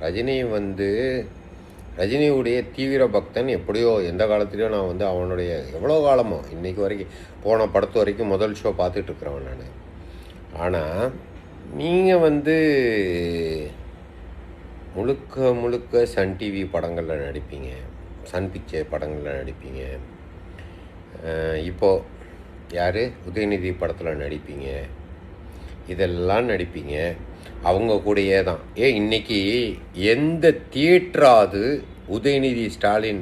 ரஜினி வந்து ரஜினியுடைய தீவிர பக்தன். எப்படியோ எந்த காலத்துலேயோ நான் வந்து அவனுடைய எவ்வளோ காலமோ இன்றைக்கி வரைக்கும் போன படத்து வரைக்கும் முதல் ஷோ பார்த்துட்ருக்குறவன் நான். ஆனால் நீங்கள் வந்து முழுக்க முழுக்க சன் டிவி படங்களில் நடிப்பீங்க, சன் பிக்சர் படங்களில் நடிப்பீங்க. இப்போது யார் உதயநிதி படத்தில் நடிப்பீங்க, இதெல்லாம் நடிப்பீங்க. அவங்க கூடயே தான். இன்றைக்கி எந்த தியேட்டராது உதயநிதி ஸ்டாலின்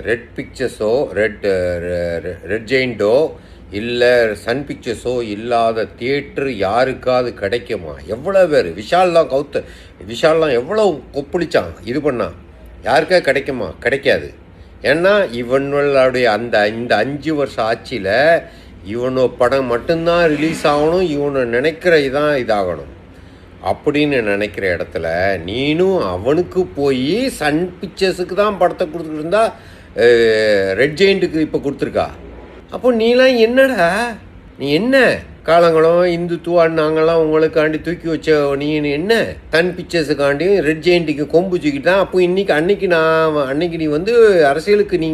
ரெட் பிக்சர்ஸோ ரெட் ஜெயிண்டோ இல்லை சன் பிக்சர்ஸோ இல்லாத தியேட்டர் யாருக்காவது கிடைக்குமா? எவ்வளோ பேர் விஷால்லாம் எவ்வளோ கொப்பளிச்சான் இது பண்ணான், யாருக்கா கிடைக்குமா? கிடைக்காது. ஏன்னா இவனுடைய இந்த 5 வருஷம் ஆட்சியில் இவனோ படம் மட்டும்தான் ரிலீஸ் ஆகணும், இவனை நினைக்கிற இதாகணும் அப்படின்னு நினைக்கிற இடத்துல நீனும் அவனுக்கு போய் சன் பிக்சர்ஸுக்கு தான் படத்தை கொடுத்துக்கிட்டு இருந்தா ரெட் ஜெயிண்ட்டுக்கு இப்போ கொடுத்துருக்கா. அப்போ நீலாம் என்னடா, நீ என்ன காலங்களும் இந்துத்துவா நாங்கள்லாம் உங்களுக்காண்டி தூக்கி வச்ச நீ என்ன சன் பிக்சர்ஸுக்காண்டியும் ரெட் ஜெயிண்ட்டுக்கு கொம்பு தூக்கிட்டான். அப்போ அன்னைக்கு நீ வந்து அரசியலுக்கு நீ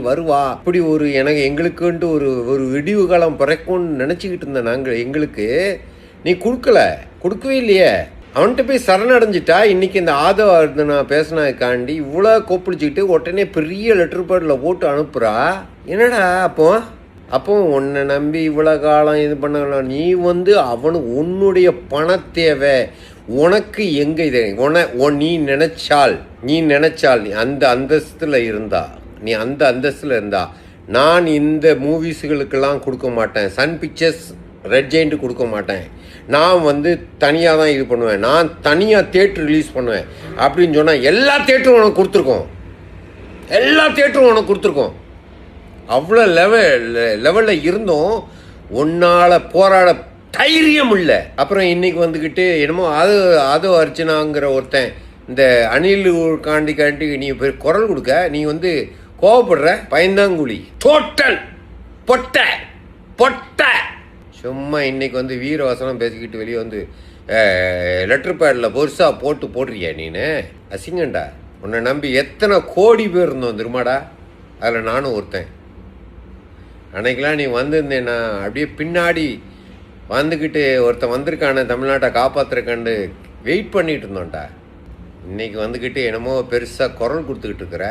வருவா அப்படி ஒரு எங்களுக்குன்ட்டு ஒரு விடிவு காலம் பிறக்கும்னு நினச்சிக்கிட்டு இருந்த எங்களுக்கு நீ கொடுக்கவே இல்லையே. அவன்கிட்ட போய் சரணடைஞ்சிட்டா. இன்றைக்கி இந்த ஆதவ நான் பேசினதுக்காண்டி இவ்வளோ கொப்பளிச்சிக்கிட்டு உடனே பெரிய லெட்டர் பேடில் போட்டு அனுப்புகிறா. என்னடா அப்போ உன்னை நம்பி இவ்வளோ காலம் இது பண்ணலாம். நீ வந்து உன்னுடைய பண தேவை உனக்கு எங்கே இது நீ நினைச்சால் நீ அந்த அந்தஸ்தில் இருந்தா நான் இந்த மூவிஸுகளுக்கெல்லாம் கொடுக்க மாட்டேன், சன் பிக்சர்ஸ் ரெட் ஜெயிண்ட் கொடுக்க மாட்டேன், நான் வந்து தனியாக தான் இது பண்ணுவேன், நான் தனியாக தியேட்டர் ரிலீஸ் பண்ணுவேன் அப்படின்னு சொன்னால் எல்லா தியேட்டரும் உனக்கு கொடுத்துருக்கோம். அவ்வளோ லெவலில் இருந்தும் உன்னால் போராட தைரியம் இல்லை. அப்புறம் இன்றைக்கி வந்துக்கிட்டு என்னமோ அது அர்ச்சனாங்கிற ஒருத்தன் இந்த அணில் காண்டி நீ போய் குரல் கொடுக்க நீ வந்து கோவப்படுற பயந்தாங்குழி டோட்டல் பொட்டை சும்மா இன்றைக்கி வந்து வீரவசனம் பேசிக்கிட்டு வெளியே வந்து லெட்டர் பேடில் பெருசாக போடுறியா நீனு? அசிங்கண்டா. உன்னை நம்பி எத்தனை கோடி பேர் இருந்தோம் திருமாடா, அதில் நானும் ஒருத்தன். அன்னைக்கெல்லாம் நீ வந்திருந்தேன்னா அப்படியே பின்னாடி வந்துக்கிட்டு ஒருத்தன் வந்திருக்கான தமிழ்நாட்டை காப்பாற்றுறக்காண்டு வெயிட் பண்ணிகிட்டு இருந்தோன்டா. இன்றைக்கி வந்துக்கிட்டு என்னமோ பெருசாக குரல் கொடுத்துக்கிட்டு இருக்கிற.